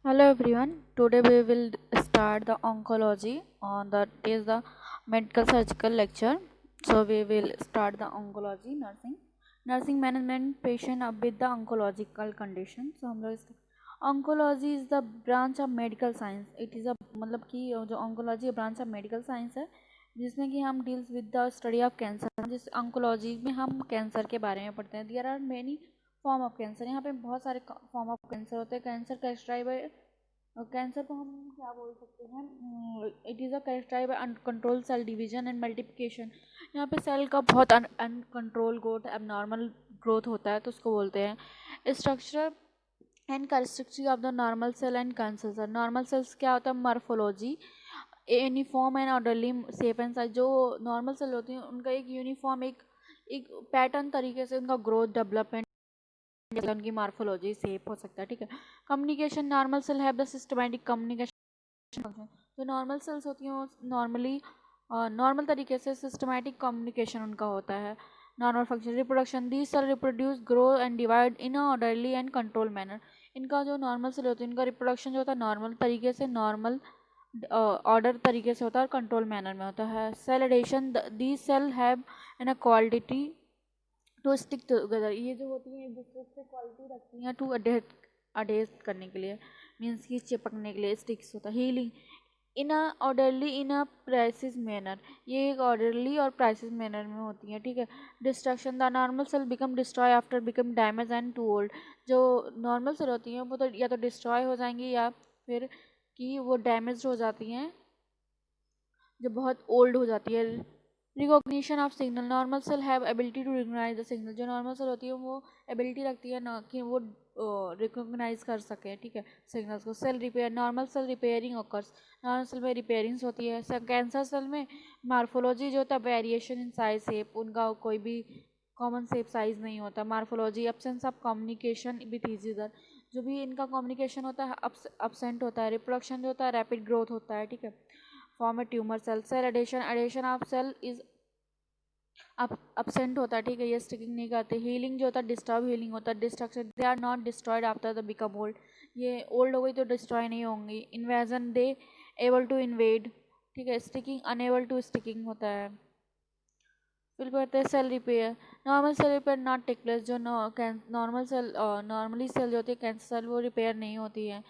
Hello everyone. Today we will start the oncology on that is the medical surgical lecture. So we will start the oncology nursing management patient up with the oncological condition. So हम लोग oncology is the branch of medical science. It is a मतलब कि जो oncology branch of medical science है जिसमें कि हम deals with the study of cancer. जिस oncology में हम कैंसर के बारे में पढ़ते हैं. There are many form of cancer. यहाँ पे बहुत सारे फॉर्म ऑफ कैंसर होते हैं. कैंसर कैरेक्टराइज बाय कैंसर को हम क्या बोल सकते हैं. It is a characterise by uncontrol cell division and multiplication. यहाँ पे सेल का बहुत अनकंट्रोल ग्रोथ एबनॉर्मल ग्रोथ होता है तो उसको बोलते हैं. Structure and characteristic of the normal cell and cancer cell. Normal cells क्या होता है. Morphology uniform and orderly shape and size. जो नॉर्मल सेल होती हैं उनका एक यूनिफॉर्म एक पैटर्न तरीके से उनका ग्रोथ डेवलपमेंट उनकी मार्फोलॉजी सेप हो सकता है. ठीक है. Communication. Normal cell have the systematic communication function. जो नॉर्मल सेल्स होती हैं वो नॉर्मली नॉर्मल तरीके से सिस्टमैटिक कम्युनिकेशन उनका होता है. Normal function. Reproduction. These cell reproduce grow and divide in a orderly and control manner. इनका जो नॉर्मल सेल होती है इनका रिप्रोडक्शन जो होता है नॉर्मल तरीके से नॉर्मल ऑर्डर तरीके से होता है और कंट्रोल मैनर में होता है. Cell adhesion. These cell have in a quality to stick together. ये जो होती हैं एक दूसरे से क्वालिटी रखती हैं टू अडेस्ट करने के लिए मीन्स कि चिपकने के लिए स्टिक्स होता है. Healing. In a orderly in a prices manner. ये एक ऑर्डरली और प्राइसिस मैनर में होती हैं. ठीक है. Destruction. The normal cell become destroy after become damage and to old. जो नॉर्मल सेल होती हैं वो तो या तो डिस्ट्रॉय हो जाएंगी या फिर कि वो डैमेज हो जाती हैं जो बहुत ओल्ड हो जाती है. Recognition of signal. Normal cell have ability to recognise the signal. जो नॉर्मल सेल होती है वो एबिलिटी रखती है ना कि वो रिकॉग्नाइज कर सके. ठीक है. सिग्नल्स को. Cell repair. Normal cell repairing occurs. Normal cell में रिपेयरिंग्स होती है. कैंसर सेल में मार्फोलॉजी जो होता है वेरिएशन इन साइज शेप. उनका कोई भी कॉमन शेप साइज नहीं होता. Morphology. Absence of communication with इधर. जो भी इनका कम्युनिकेशन होता है absent होता है. रिप्रोडक्शन जो होता है रैपिड ग्रोथ होता है. ठीक है. Form a tumour cell. Cell adhesion. Adhesion of cell is absent होता है. ठीक है. ये स्टिकिंग नहीं करते. हीलिंग जो होता है डिस्टर्ब हीलिंग होता है. Destruction. They are not destroyed after the become old. ये ओल्ड हो गई तो डिस्ट्रॉय नहीं होंगी. Invasion. They able to invade. ठीक है. स्टिकिंग. अनएबल टू स्टिकिंग होता है. फिर कहते हैं cell repair. Normal cell repair not take place. जो नॉर्मल सेल नॉर्मली सेल जो होती है कैंसर सेल वो रिपेयर नहीं होती है.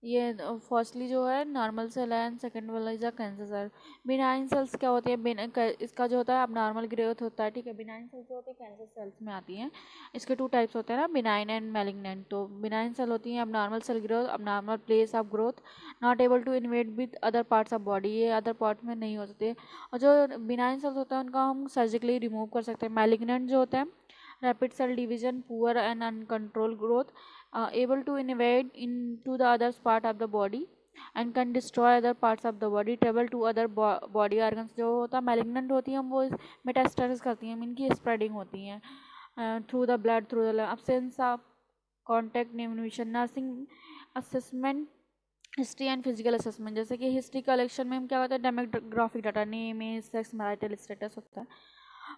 ये फर्स्टली जो है नॉर्मल सेल है एंड सेकंड वाला is a cancer cell. Benign cells क्या होती है. इसका जो होता है अब नॉर्मल ग्रोथ होता है. ठीक है. बिनाइन सेल्स जो होती है कैंसर सेल्स में आती हैं. इसके टू टाइप्स होते हैं ना बिनाइन एंड मैलिग्नेंट. तो बिनाइन सेल होती हैं अब नॉर्मल सेल ग्रोथ अब normal place of growth not able to invade with other parts of body. ये अदर पार्ट में नहीं हो सकते. और जो बिनाइन सेल्स होता है उनका हम सर्जिकली रिमूव कर सकते हैं. मैलिग्नेंट जो होता है rapid cell division, poor and uncontrolled growth, able to invade into the other part of the body and can destroy other parts of the body, travel to other body organs. जो होता है malignant होती हैं वो metastasis करती हैं. इनकी spreading होती हैं through the blood through the absence of contact immunization. Nursing assessment. History and physical assessment. जैसे कि हिस्ट्री कलेक्शन में हम क्या होता है demographic data name age sex marital status होता है.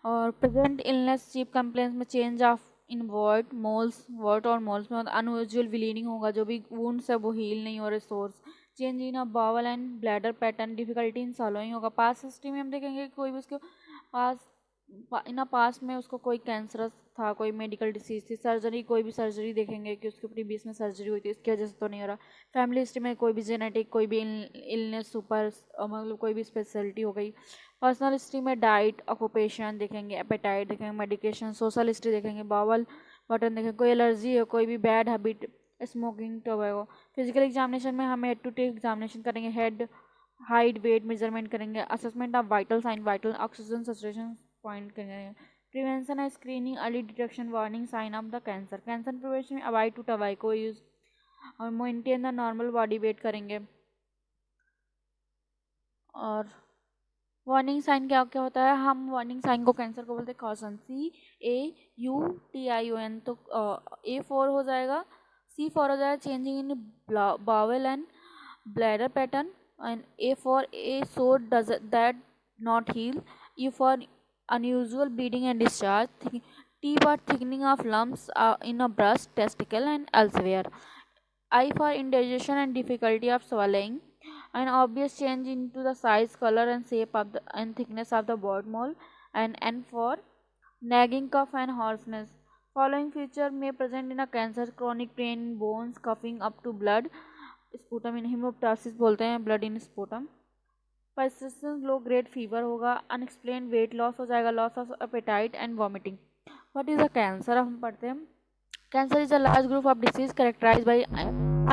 और प्रेजेंट इलनेस चीप कंप्लेंट्स में चेंज ऑफ इन वर्ट और मोल्स में अनयूजुअल ब्लीडिंग होगा. जो भी वुंड्स है वो हील नहीं हो रहे. Sores. Change in a bowel and bladder pattern. Difficulty in swallowing होगा. पास हिस्ट्री में हम देखेंगे कि कोई भी उसके पास इन पास में उसको कोई कैंसरस था कोई मेडिकल डिसीज थी. सर्जरी कोई भी सर्जरी देखेंगे कि उसके प्रीवियस में सर्जरी हुई थी इसकी वजह से तो नहीं हो रहा. फैमिली हिस्ट्री में कोई भी जेनेटिक कोई भी इलनेस सुपर मतलब कोई भी स्पेशलिटी हो गई. पर्सनल हिस्ट्री में डाइट ऑक्यूपेशन देखेंगे. एपेटाइट देखेंगे. मेडिकेशन. सोशल हिस्ट्री देखेंगे. बावल बटन देखेंगे. कोई एलर्जी है कोई भी bad habit smoking tobacco. Physical examination में हम हेड टू टेक एग्जामिनेशन करेंगे. हेड हाइट वेट मेजरमेंट करेंगे. Assessment of vital sign vital oxygen saturation point करेंगे. प्रिवेंशन है screening early detection warning sign of the cancer. Cancer prevention में avoid to tobacco use और maintain the normal body weight करेंगे. और warning sign क्या क्या होता है. हम वार्निंग साइन को कैंसर को बोलते हैं कॉशन. CAUTION. तो A4 हो जाएगा. C4 हो जाएगा changing in bowel and bladder pattern. And A so does that not heal. E for unusual bleeding and discharge. T for thickening of lumps in a breast testicle and elsewhere. I for indigestion and difficulty of swallowing. An obvious change into the size, color, and shape of the and thickness of the body mole. And N for nagging cough and hoarseness. Following feature may present in a cancer, chronic pain in bones, coughing up to blood, sputum in हेमोप्टासिस बोलते हैं, blood in sputum, persistent low grade fever होगा, unexplained weight loss हो जाएगा, loss of appetite and vomiting. What is a cancer? अब हम पढ़ते हैं. Cancer is a large group of disease characterized by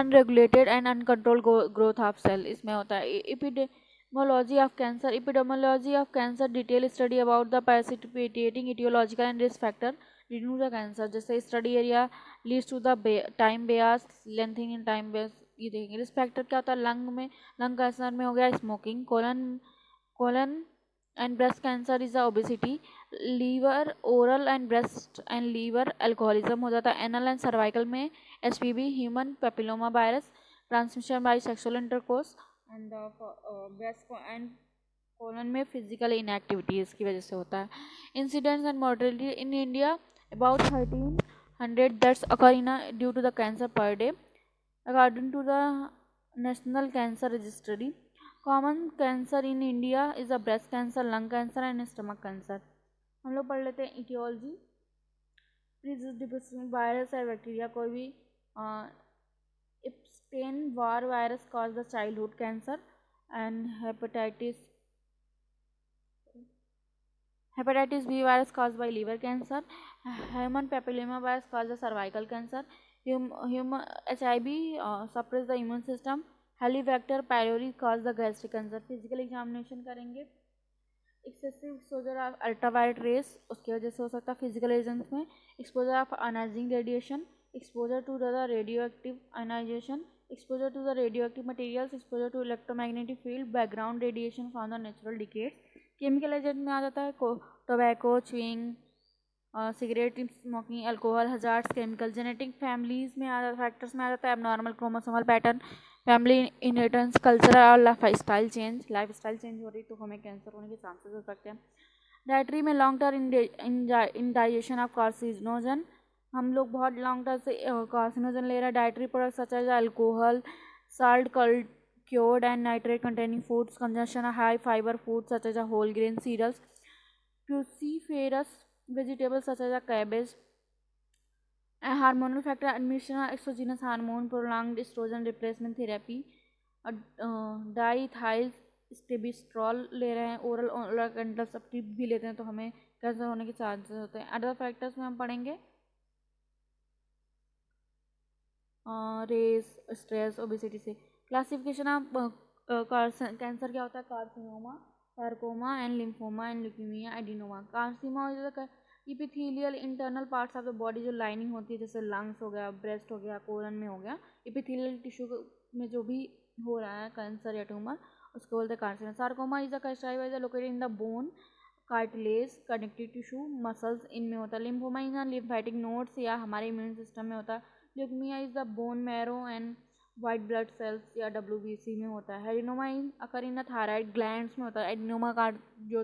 unregulated and uncontrolled growth of cell. इसमें होता है epidemiology of cancer. Epidemiology of cancer detail study about the precipitating etiological and risk factor leading to the cancer. जैसे study area leads to the time bias, lengthening in time bias. ये देखेंगे. Risk factor क्या होता है? Lung cancer में हो गया smoking, colon and breast cancer is the obesity, liver oral and breast and liver alcoholism हो जाता है. anal and cervical में HPV human papilloma virus transmission by sexual intercourse and breast and colon में physical inactivity इसकी वजह से होता है. incidence and mortality in India about 1300 deaths occur due to the cancer per day according to the National Cancer Registry. Common cancer in India is a breast cancer, lung cancer and stomach cancer. हम लोग पढ़ लेते हैं etiology. Virus है bacteria कोई भी. Epstein Barr virus cause the childhood cancer and hepatitis B virus cause by liver cancer. Human papilloma virus cause the cervical cancer. Human HIV suppress the immune system. Helicobacter pylori cause the gastric cancer. Physical examination करेंगे. Excessive exposure of ultraviolet rays उसकी वजह से हो सकता है physical reasons में. Exposure of ionizing radiation, exposure to the radioactive ionization, exposure to the radio active materials, exposure to electromagnetic field, background radiation from the natural decades. Chemical agent में आ जाता है tobacco, chewing, cigarette smoking, alcohol, hazards, chemical. Genetic families में factors में आ जाता है abnormal chromosomal pattern, family inheritance, cultural और लाइफ स्टाइल चेंज हो रही तो हमें कैंसर होने के चांसेस हो सकते हैं. डाइटरी में long term indigestion of carcinogen. हम लोग बहुत लॉन्ग टर्म से कार्सिनोजन ले रहे हैं. Dietary products such as alcohol, salt, cured and nitrate containing foods, consumption of high fiber foods such as whole grain cereals, cruciferous vegetables such as cabbage, and hormonal factor administration of exogenous hormone, prolonged estrogen replacement therapy, diethyl stilbestrol ले रहे हैं, oral contraceptive भी लेते हैं तो हमें cancer होने के चांसेस होते हैं. अदर फैक्टर्स में हम पढ़ेंगे रेस, स्ट्रेस, ओबेसिटी से. क्लासिफिकेशन ऑफ कैंसर क्या होता है? Carcinoma, sarcoma and lymphoma and leukaemia, adenoma. Carcinoma is the epithelial internal parts of the body जो लाइनिंग होती है जैसे लंग्स हो गया, ब्रेस्ट हो गया, कोलन में हो गया, इपिथेलियल टिश्यू में जो भी हो रहा है कैंसर या ट्यूमर उसको बोलते हैं कार्सिनोमा. सार्कोमा इज द कैस्ट्राइज located in the bone, cartilage, connective tissue, muscles इनमें होता है. लिम्फोमा इन लिम्फेटिक नोड्स या हमारे इम्यून सिस्टम में होता है. Leukaemia is the bone marrow and white blood cells या WBC में होता है. एडिनोमा इन अकर इन थायराइड ग्लैंड्स में होता है. एडिनोमा का जो